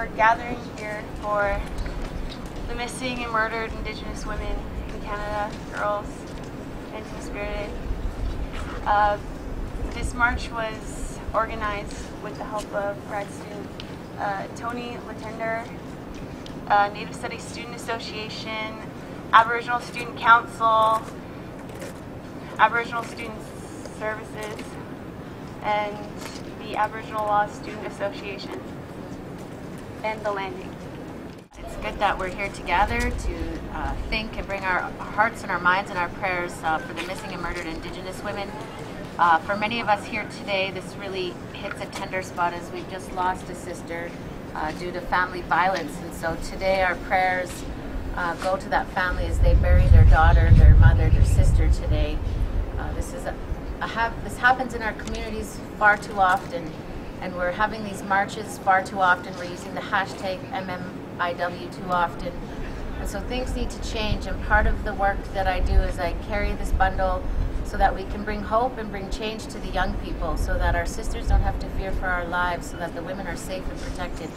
we're gathering here for the missing and murdered Indigenous women in Canada, girls, and Two-Spirited. This march was organized with the help of grad student Tony Latender, Native Studies Student Association, Aboriginal Student Council, Aboriginal Student Services, and the Aboriginal Law Student Association, and the Landing. It's good that we're here together to think and bring our hearts and our minds and our prayers for the missing and murdered Indigenous women. For many of us here today, this really hits a tender spot as we've just lost a sister due to family violence. And so today our prayers go to that family as they bury their daughter, their mother, their sister today. This happens in our communities far too often, and we're having these marches far too often. We're using the hashtag MMIW too often. And so things need to change, and part of the work that I do is I carry this bundle so that we can bring hope and bring change to the young people, so that our sisters don't have to fear for our lives, so that the women are safe and protected.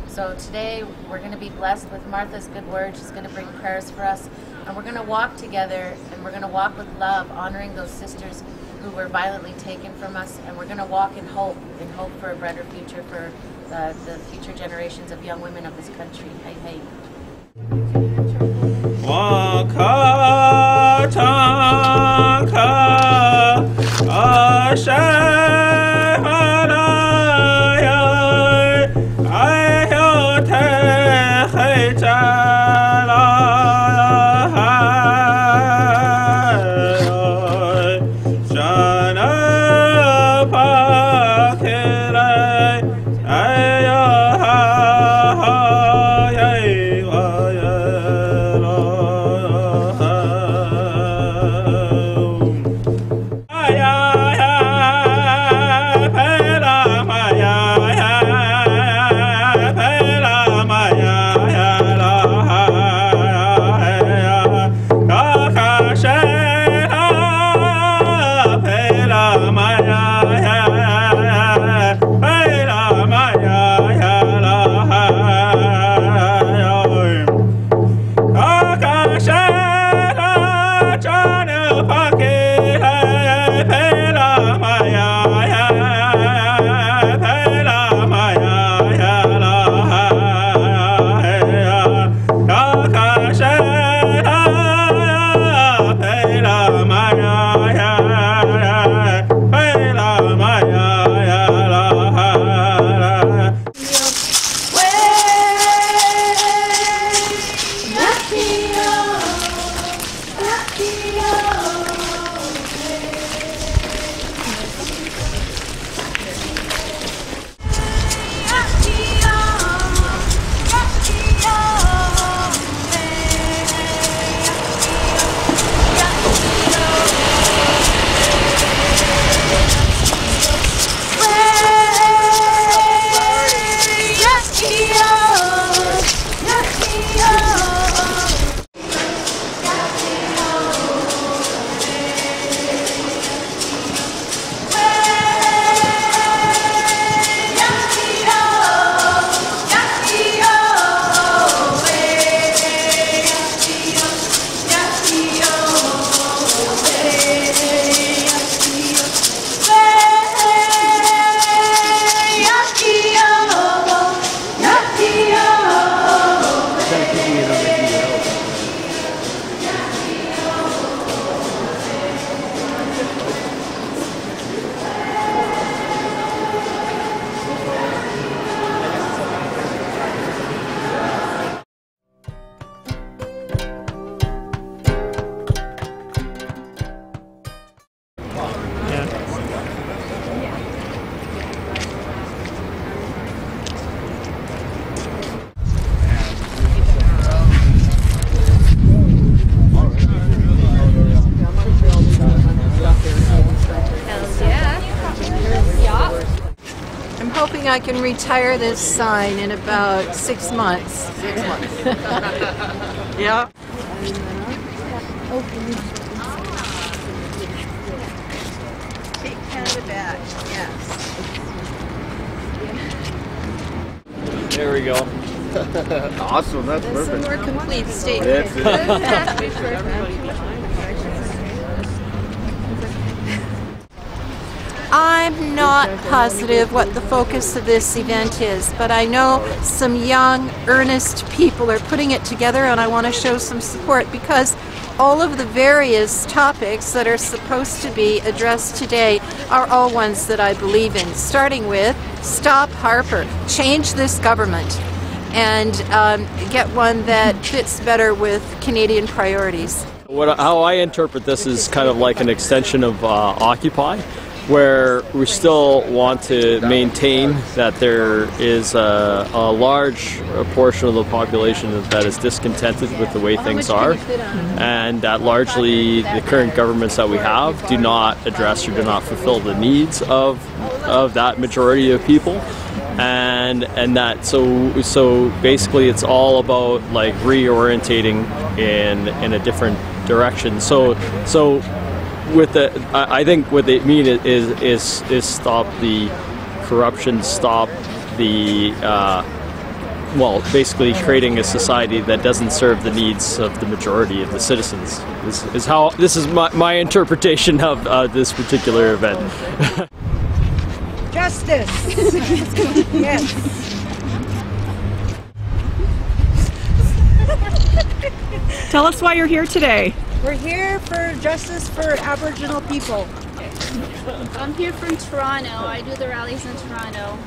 So today we're going to be blessed with Martha's good word. She's going to bring prayers for us, and we're going to walk together, and we're going to walk with love, honoring those sisters who were violently taken from us, and we're going to walk in hope for a better future for the future generations of young women of this country. Hey, hey. I can retire this sign in about 6 months. 6 months. Yeah. Take Canada back, yes. There we go. Awesome, that's That's a perfect. more complete statement. I'm not positive what the focus of this event is, but I know some young, earnest people are putting it together, and I want to show some support because all of the various topics that are supposed to be addressed today are all ones that I believe in, starting with Stop Harper, change this government, and get one that fits better with Canadian priorities. How I interpret this is kind of like an extension of Occupy, where we still want to maintain that there is a large portion of the population that is discontented with the way things are, and that largely the current governments that we have do not address or do not fulfill the needs of that majority of people. And that so basically it's all about like reorientating in a different direction. So with the, I think what they mean is stop the corruption, stop the well, basically creating a society that doesn't serve the needs of the majority of the citizens. This is my interpretation of this particular event. Justice. Yes. Tell us why you're here today. We're here for justice for Aboriginal people. I'm here from Toronto. I do the rallies in Toronto.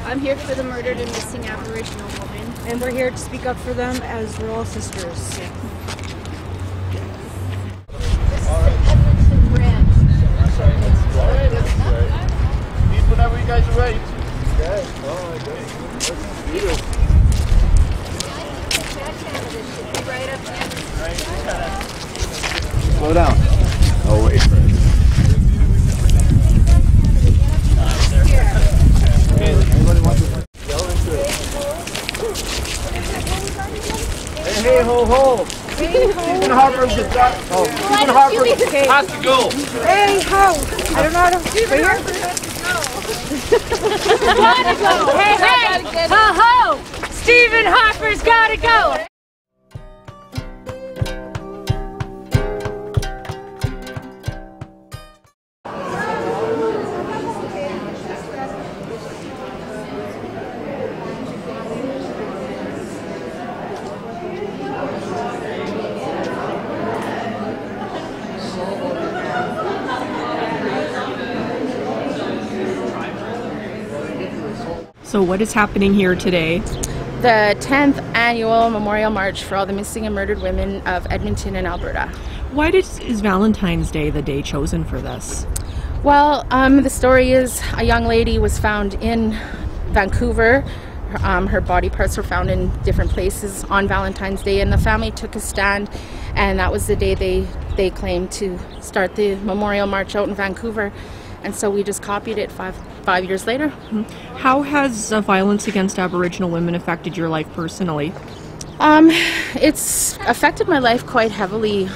I'm here for the murdered and missing Aboriginal women. And we're here to speak up for them as rural sisters. This is the Edmonton branch. Whenever you guys are ready. Okay. Oh, okay. Right up there. Slow down. Oh, wait for it. Anybody want to yell into it? Hey, ho, ho. Stephen Harper's the duck. Oh, Stephen Harper has to go. Hey, ho! I don't know how to... Stephen Harper has to go. Gotta go. Hey, hey, ho, ho! Stephen Harper's gotta go. So what is happening here today? The 10th annual Memorial March for all the missing and murdered women of Edmonton and Alberta. Why is Valentine's Day the day chosen for this? Well, the story is a young lady was found in Vancouver. Her body parts were found in different places on Valentine's Day, and the family took a stand, and that was the day they claimed to start the Memorial March out in Vancouver. And so we just copied it five years later. How has violence against Aboriginal women affected your life personally? It's affected my life quite heavily.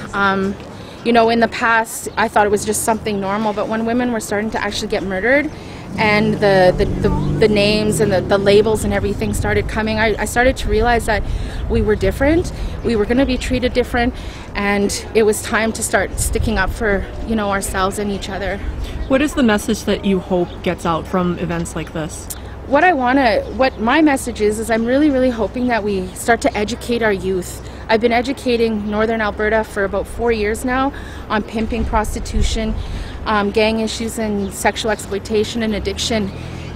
You know, in the past, I thought it was just something normal, but when women were starting to actually get murdered, and the names and the labels and everything started coming, I started to realize that we were different, we were going to be treated different, and it was time to start sticking up for, you know, ourselves and each other. What is the message that you hope gets out from events like this? What my message is I'm really hoping that we start to educate our youth. I've been educating Northern Alberta for about 4 years now on pimping, prostitution, gang issues and sexual exploitation and addiction.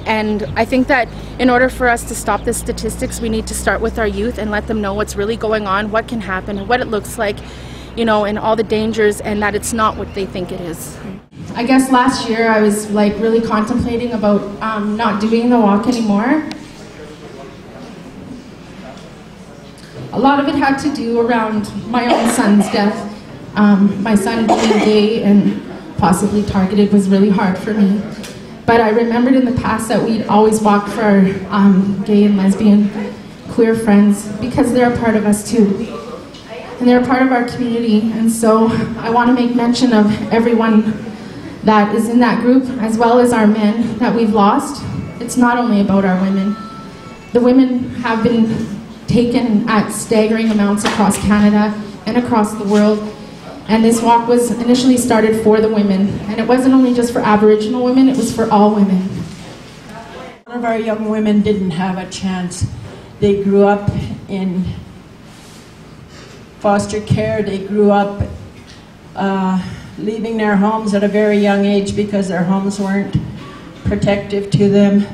And I think that in order for us to stop the statistics, we need to start with our youth and let them know what's really going on, what can happen, what it looks like, you know, and all the dangers, and that it's not what they think it is. I guess last year I was like really contemplating about not doing the walk anymore. A lot of it had to do around my own son's death. My son being gay and possibly targeted was really hard for me. But I remembered in the past that we'd always walk for our gay and lesbian, queer friends because they're a part of us too. And they're a part of our community. And so I want to make mention of everyone that is in that group, as well as our men that we've lost. It's not only about our women, The women have been taken at staggering amounts across Canada and across the world. And this walk was initially started for the women. And it wasn't only just for Aboriginal women, it was for all women. One of our young women didn't have a chance. They grew up in foster care. They grew up leaving their homes at a very young age because their homes weren't protective to them.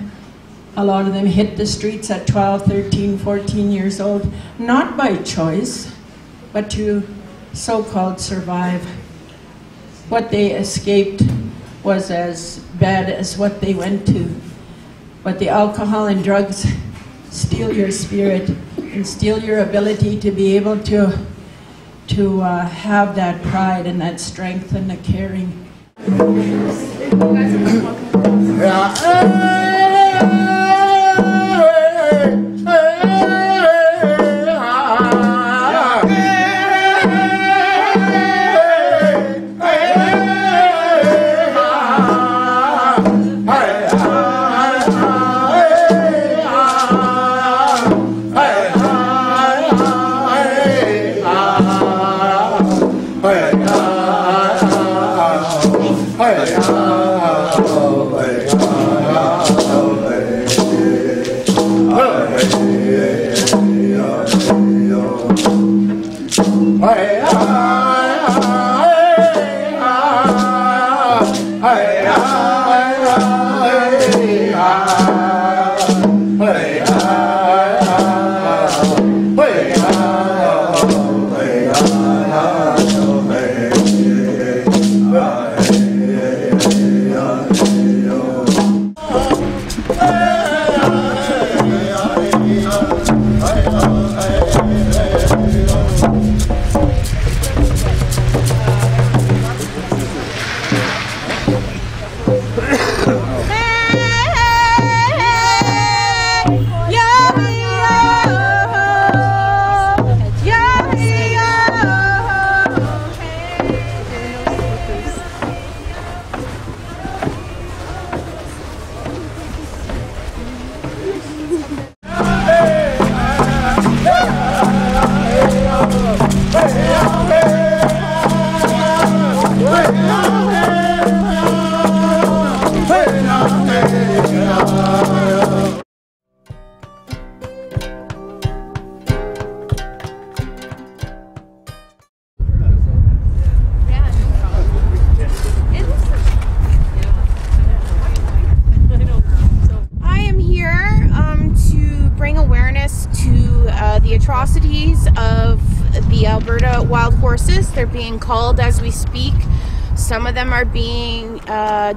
A lot of them hit the streets at 12, 13, 14 years old, not by choice, but to so-called survive. What they escaped was as bad as what they went to. But the alcohol and drugs steal your spirit and steal your ability to be able to have that pride and that strength and the caring. Atrocities of the Alberta wild horses. They're being culled as we speak. Some of them are being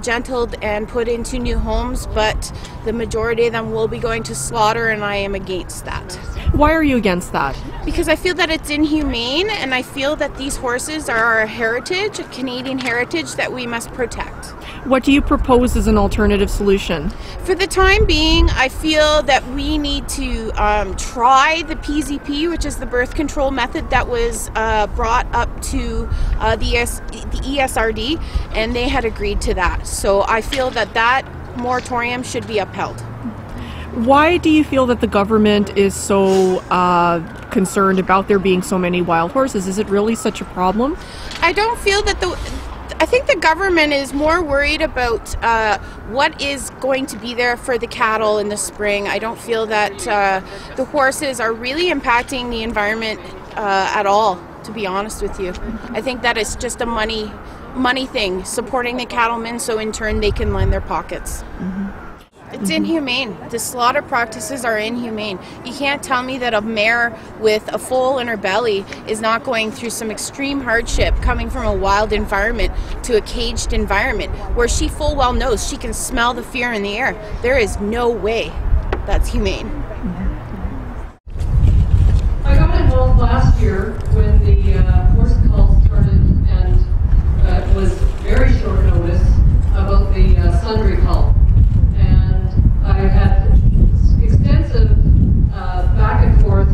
gentled and put into new homes, but the majority of them will be going to slaughter, and I am against that. Why are you against that? Because I feel that it's inhumane, and I feel that these horses are our heritage, a Canadian heritage that we must protect. What do you propose as an alternative solution? For the time being, I feel that we need to try the PZP, which is the birth control method that was brought up to the ESRD, and they had agreed to that. So I feel that that moratorium should be upheld. Why do you feel that the government is so concerned about there being so many wild horses? Is it really such a problem? I don't feel that I think the government is more worried about what is going to be there for the cattle in the spring. I don't feel that the horses are really impacting the environment at all, to be honest with you. I think that it's just a money thing, supporting the cattlemen so in turn they can line their pockets. Mm-hmm. It's inhumane. The slaughter practices are inhumane. You can't tell me that a mare with a foal in her belly is not going through some extreme hardship coming from a wild environment to a caged environment where she full well knows she can smell the fear in the air. There is no way that's humane. I got involved last year when the horse cull started, and it was very short notice about the sundry cull. I had extensive back and forth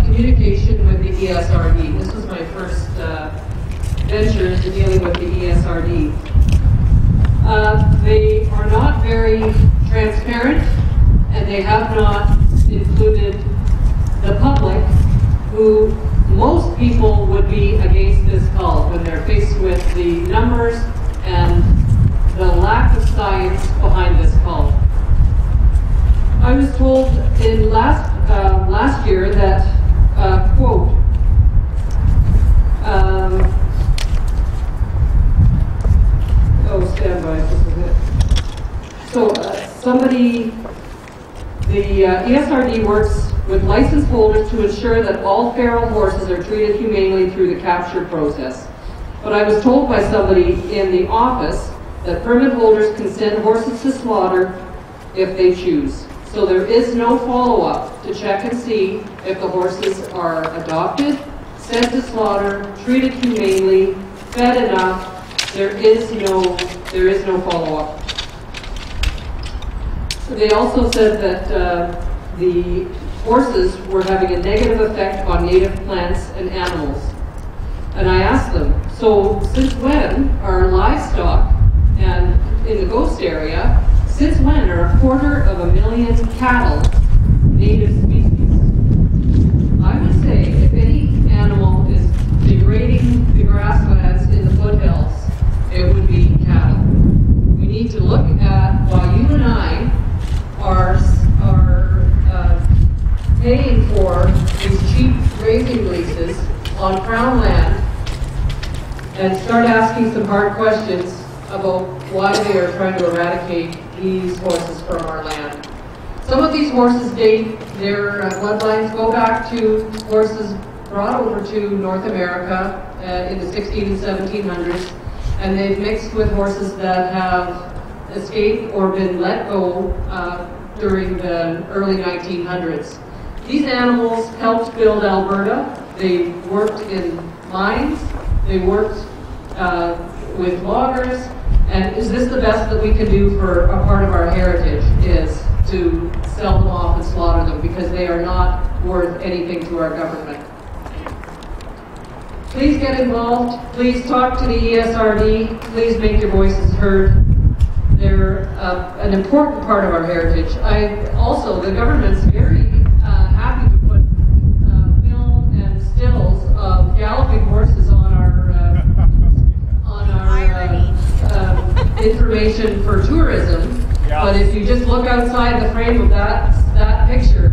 communication with the ESRD. This was my first venture into dealing with the ESRD. They are not very transparent, and they have not included the public, who most people would be against this call when they're faced with the numbers and the lack of science behind this call. I was told in last year that, quote, stand by, this is it. So the ESRD works with license holders to ensure that all feral horses are treated humanely through the capture process. But I was told by somebody in the office that permit holders can send horses to slaughter if they choose. So there is no follow-up to check and see if the horses are adopted, sent to slaughter, treated humanely, fed enough. There is no follow-up. They also said that the horses were having a negative effect on native plants and animals. And I asked them, so since when are livestock, and in the ghost area, since when are 250,000 cattle native species? I would say if any animal is degrading the grasslands in the foothills, it would be cattle. We need to look at why you and I are paying for these cheap grazing leases on Crown land and start asking some hard questions about why they are trying to eradicate these horses from our land. Some of these horses date, their bloodlines go back to horses brought over to North America in the 1600s and 1700s, and they've mixed with horses that have escaped or been let go during the early 1900s. These animals helped build Alberta. They worked in mines, they worked with loggers, and is this the best that we can do for a part of our heritage, is to sell them off and slaughter them because they are not worth anything to our government. Please get involved. Please talk to the ESRD. Please make your voices heard. They're an important part of our heritage. Also, the government's very happy to put film and stills of galloping horses on our information for tourism. Yeah. But if you just look outside the frame of that picture,